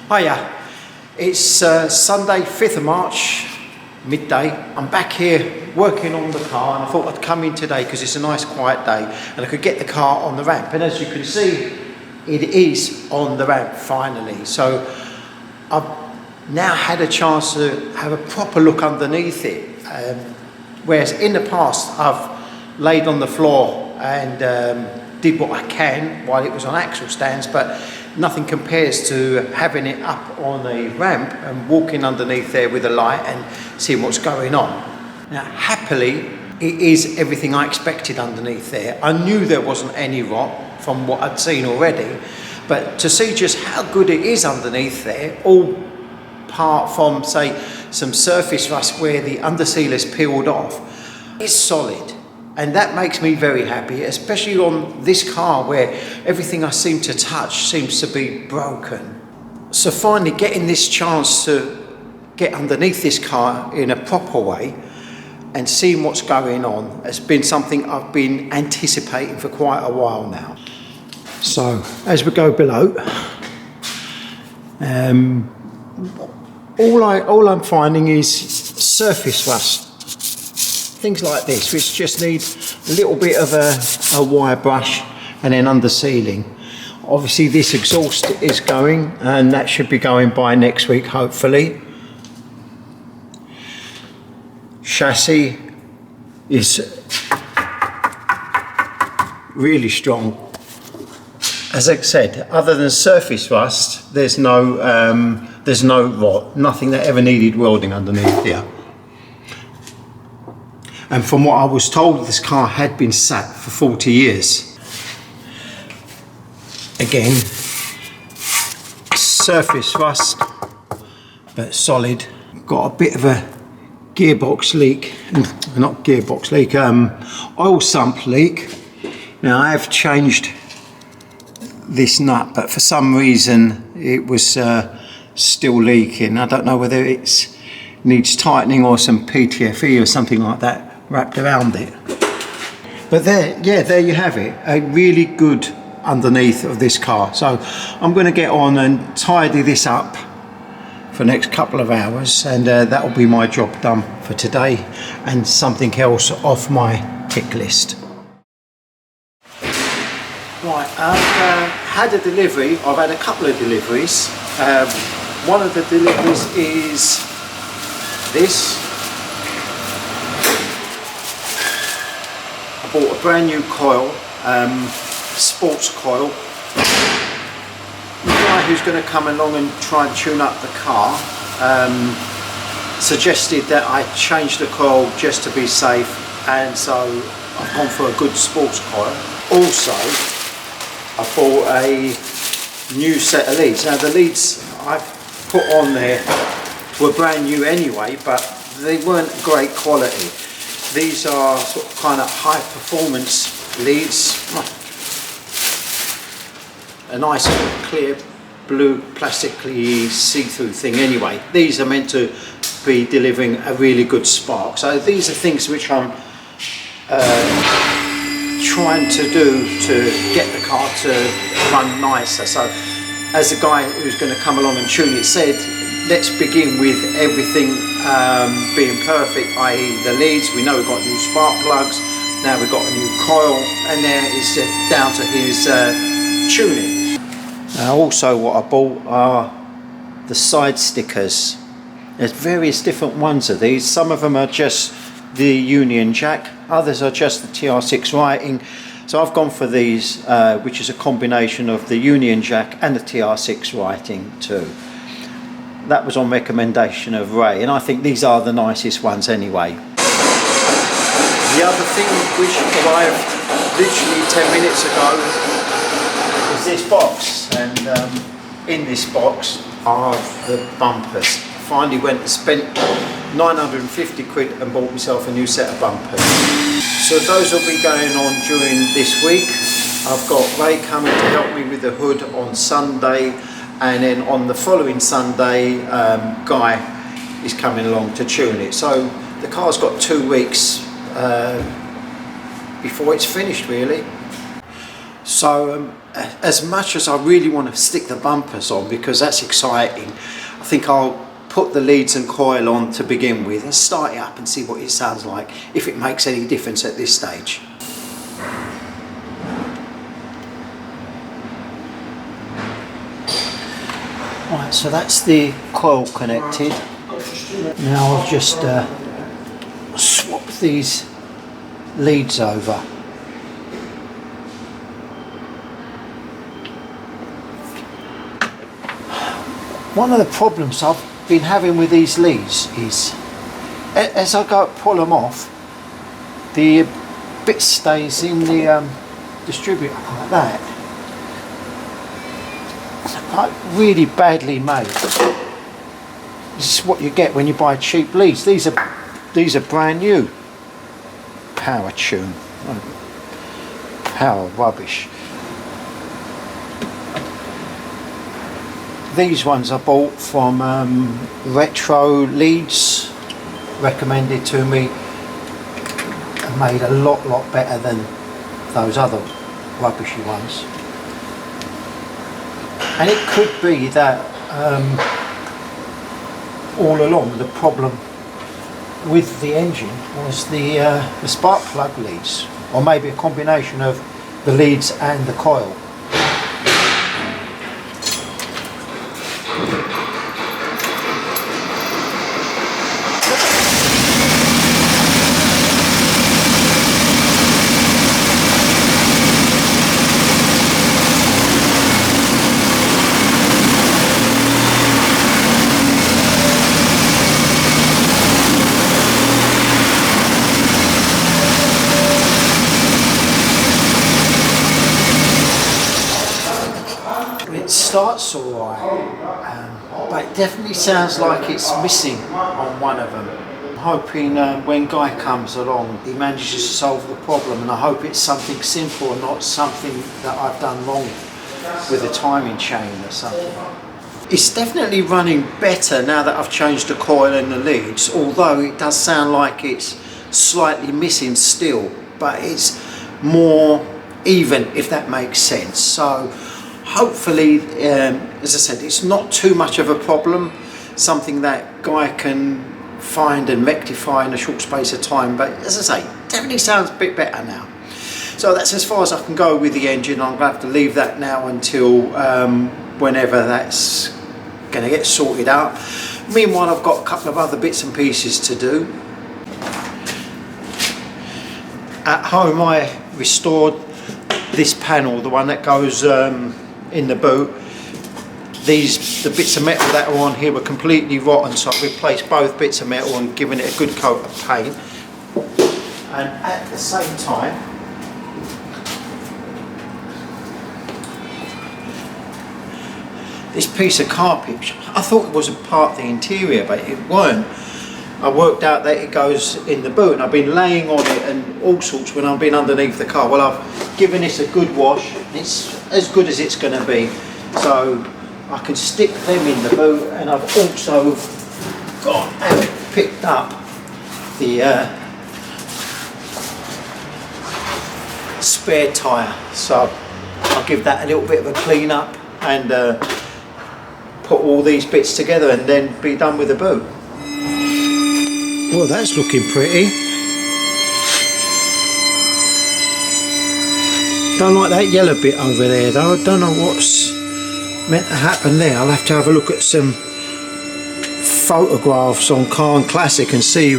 Hiya, it's Sunday 5th of March, midday. I'm back here working on the car and I thought I'd come in today because it's a nice quiet day and I could get the car on the ramp, and as you can see it is on the ramp finally. So I've now had a chance to have a proper look underneath it, whereas in the past I've laid on the floor and did what I can while it was on axle stands, but nothing compares to having it up on a ramp and walking underneath there with a light and seeing what's going on. Now, happily, it is everything I expected underneath there. I knew there wasn't any rot from what I'd seen already, but to see just how good it is underneath there, all apart from, say, some surface rust where the underseal is peeled off, is solid. And that makes me very happy, especially on this car where everything I seem to touch seems to be broken. So finally getting this chance to get underneath this car in a proper way and seeing what's going on has been something I've been anticipating for quite a while now. So as we go below, all I'm finding is surface rust. Things like this, which just need a little bit of a wire brush and then under sealing. Obviously this exhaust is going and that should be going by next week hopefully. Chassis is really strong. As I said, other than surface rust, there's no rot, nothing that ever needed welding underneath here. And from what I was told, this car had been sat for 40 years. Again, surface rust, but solid. Got a bit of a gearbox leak, not gearbox leak, oil sump leak. Now I have changed this nut, but for some reason it was still leaking. I don't know whether it needs tightening or some PTFE or something like that wrapped around it. But there you have it, a really good underneath of this car. So I'm going to get on and tidy this up for the next couple of hours, and that will be my job done for today and something else off my tick list. Right, I've had a delivery. I've had a couple of deliveries. One of the deliveries is this. I bought a brand new coil, sports coil. The guy who's going to come along and try and tune up the car suggested that I change the coil just to be safe, and so I've gone for a good sports coil. Also, I bought a new set of leads. Now the leads I've put on there were brand new anyway, but they weren't great quality. These are sort of kind of high performance leads. A nice clear blue plastically see-through thing anyway. These are meant to be delivering a really good spark. So these are things which I'm trying to do to get the car to run nicer. So as the guy who's going to come along and tune it said, let's begin with everything being perfect, i.e. the leads. We know we've got new spark plugs, now we've got a new coil, and then it's down to his tuning. Also what I bought are the side stickers. There's various different ones of these. Some of them are just the Union Jack, others are just the TR6 writing. So I've gone for these, which is a combination of the Union Jack and the TR6 writing too. That was on recommendation of Ray, and I think these are the nicest ones anyway. The other thing which arrived literally 10 minutes ago is this box, and in this box are the bumpers. I finally went and spent 950 quid and bought myself a new set of bumpers. So those will be going on during this week. I've got Ray coming to help me with the hood on Sunday, and then on the following Sunday Guy is coming along to tune it. So the car's got 2 weeks before it's finished really. So as much as I really want to stick the bumpers on because that's exciting, I think I'll put the leads and coil on to begin with and start it up and see what it sounds like, if it makes any difference at this stage. Right, so that's the coil connected. Now I've just swapped these leads over. One of the problems I've been having with these leads is as I go to pull them off, the bit stays in the distributor like that. Like really badly made. This is what you get when you buy cheap leads. These are brand new. Power tune. Power rubbish. These ones I bought from Retro Leads, recommended to me, and made a lot better than those other rubbishy ones. And it could be that all along the problem with the engine was the spark plug leads, or maybe a combination of the leads and the coil. It starts alright, but it definitely sounds like it's missing on one of them. I'm hoping when Guy comes along he manages to solve the problem, and I hope it's something simple and not something that I've done wrong with the timing chain or something. It's definitely running better now that I've changed the coil and the leads, although it does sound like it's slightly missing still, but it's more even, if that makes sense. So hopefully, as I said, it's not too much of a problem, something that Guy can find and rectify in a short space of time, but as I say, definitely sounds a bit better now. So that's as far as I can go with the engine. I'm going to have to leave that now until whenever that's going to get sorted out. Meanwhile, I've got a couple of other bits and pieces to do. At home I restored this panel, the one that goes in the boot. The bits of metal that are on here were completely rotten, so I've replaced both bits of metal and given it a good coat of paint. And at the same time, this piece of carpet, I thought it was a part of the interior, but it weren't. I worked out that it goes in the boot, and I've been laying on it and all sorts when I've been underneath the car. Well, I've given this a good wash. It's as good as it's going to be, so I can stick them in the boot. And I've also got and picked up the spare tyre, so I'll give that a little bit of a clean up and put all these bits together and then be done with the boot. Well, that's looking pretty. Don't like that yellow bit over there though. I don't know what's meant to happen there. I'll have to have a look at some photographs on Car and Classic and see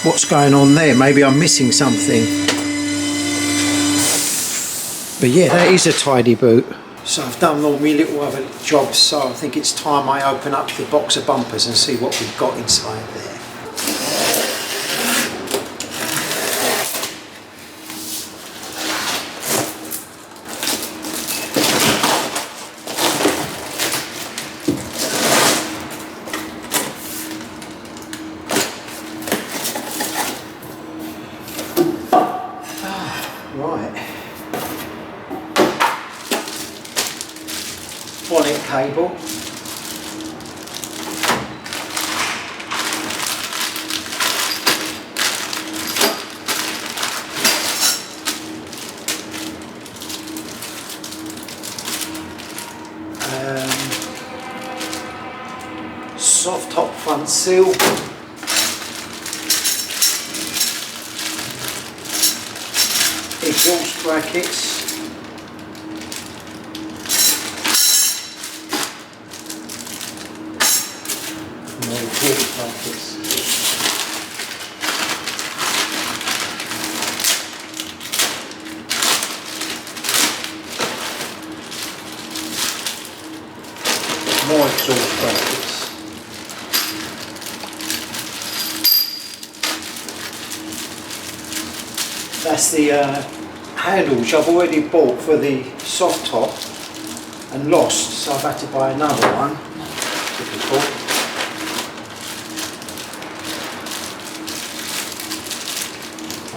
what's going on there. Maybe I'm missing something. But yeah, that is a tidy boot. So I've done all my little other jobs, so I think it's time I open up the box of bumpers and see what we've got inside there. Bonnet cable, soft top front seal. Exhaust brackets. More exhaust brackets. More exhaust brackets. That's the handles I've already bought for the soft top and lost, so I've had to buy another one. Typical.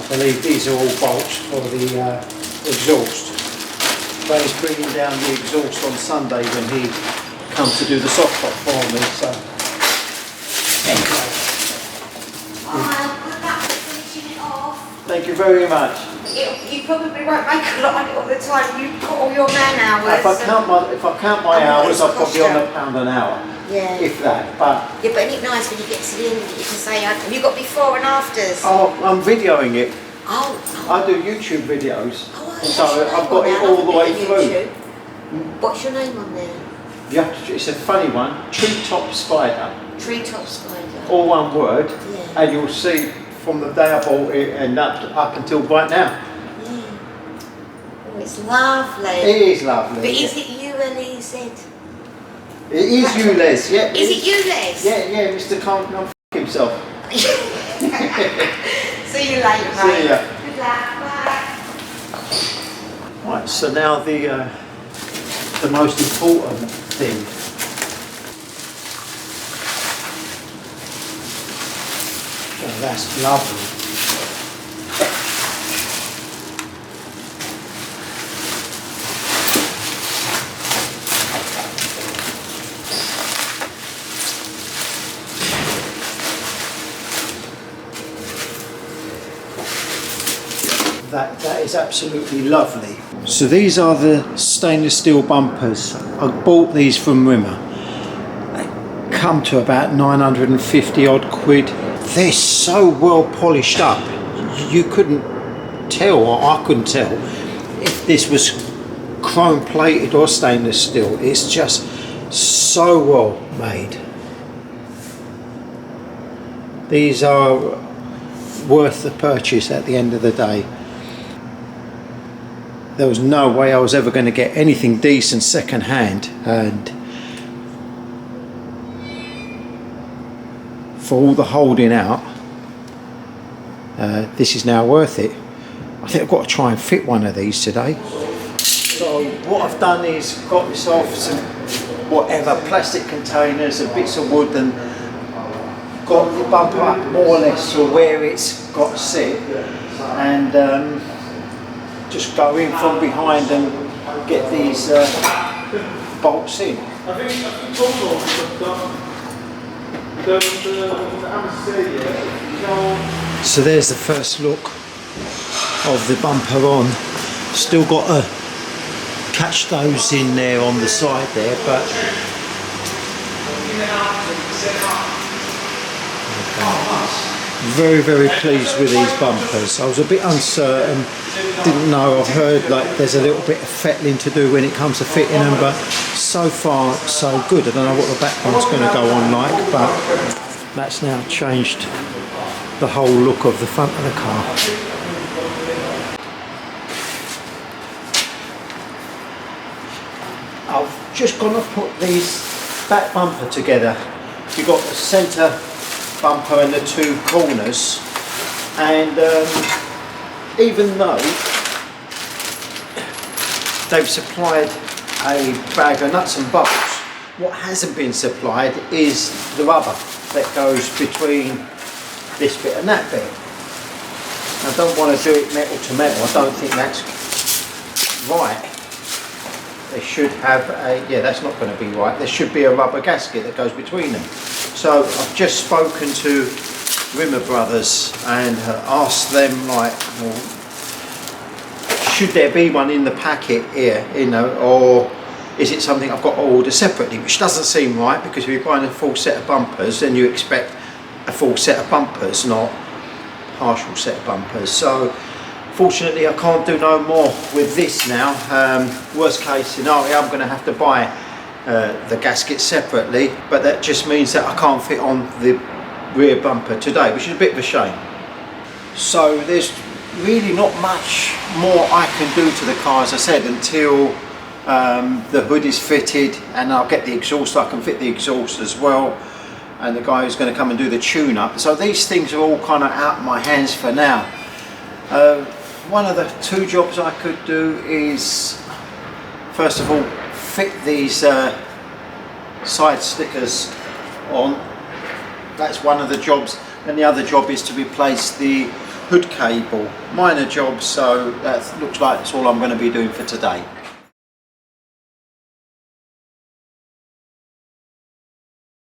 I believe these are all bolts for the exhaust. But he's bringing down the exhaust on Sunday when he comes to do the soft top for me. So anyway. Thank you very much. You probably won't make a lot on it all the time. You've got all your man hours. If I count my hours, I'll probably on £1 an hour. Yeah. If that. But yeah, but isn't it nice when you get to the end of it, you can say, have you got before and afters? oh, I'm videoing it. Oh. I do YouTube videos. Oh, So I've got it all the way through. What's your name on there? You have to, it's a funny one. Treetop Spider. Treetop Spider. All one word. Yeah. And you'll see from the day I bought it and up until right now. Yeah. Oh, it's lovely. It is lovely. But is it ULEZ? It is ULEZ, yeah. Is it ULEZ? Yeah, Mr. Can't f himself. See you later, mate. See ya. Good luck. Bye. Right, so now the most important thing. Oh, that's lovely. That is absolutely lovely. So these are the stainless steel bumpers. I bought these from Rimmer. They come to about 950 odd quid. They're so well polished up. You couldn't tell, or I couldn't tell, if this was chrome plated or stainless steel. It's just so well made. These are worth the purchase at the end of the day. There was no way I was ever going to get anything decent second hand, and for all the holding out, this is now worth it. I think I've got to try and fit one of these today. So what I've done is got this off some whatever plastic containers and bits of wood and got the bumper up more or less to where it's got to sit, and just go in from behind and get these bolts in. So there's the first look of the bumper on. Still got to catch those in there on the side there, but very, very pleased with these bumpers. I was a bit uncertain, didn't know. I've heard like there's a little bit of fettling to do when it comes to fitting them, but so far so good. I don't know what the back one's going to go on like, but that's now changed the whole look of the front of the car. I've just gone to put these back bumper together. You've got the centre bumper and the two corners, and even though they've supplied a bag of nuts and bolts, what hasn't been supplied is the rubber that goes between this bit and that bit. I don't want to do it metal to metal. I don't think that's right. They should have a, yeah, that's not going to be right. There should be a rubber gasket that goes between them. So I've just spoken to Rimmer Brothers and asked them, like, well, should there be one in the packet here, you know, or is it something I've got to order separately, which doesn't seem right, because if you're buying a full set of bumpers, then you expect a full set of bumpers, not partial set of bumpers. So fortunately I can't do no more with this now. Worst case scenario, I'm going to have to buy the gasket separately, but that just means that I can't fit on the rear bumper today, which is a bit of a shame. So there's really not much more I can do to the car, as I said, until the hood is fitted, and I'll get the exhaust. I can fit the exhaust as well, and the guy who's going to come and do the tune-up. So these things are all kind of out of my hands for now. One of the two jobs I could do is, first of all, fit these side stickers on. That's one of the jobs, and the other job is to replace the hood cable. Minor job, so that looks like that's all I'm going to be doing for today.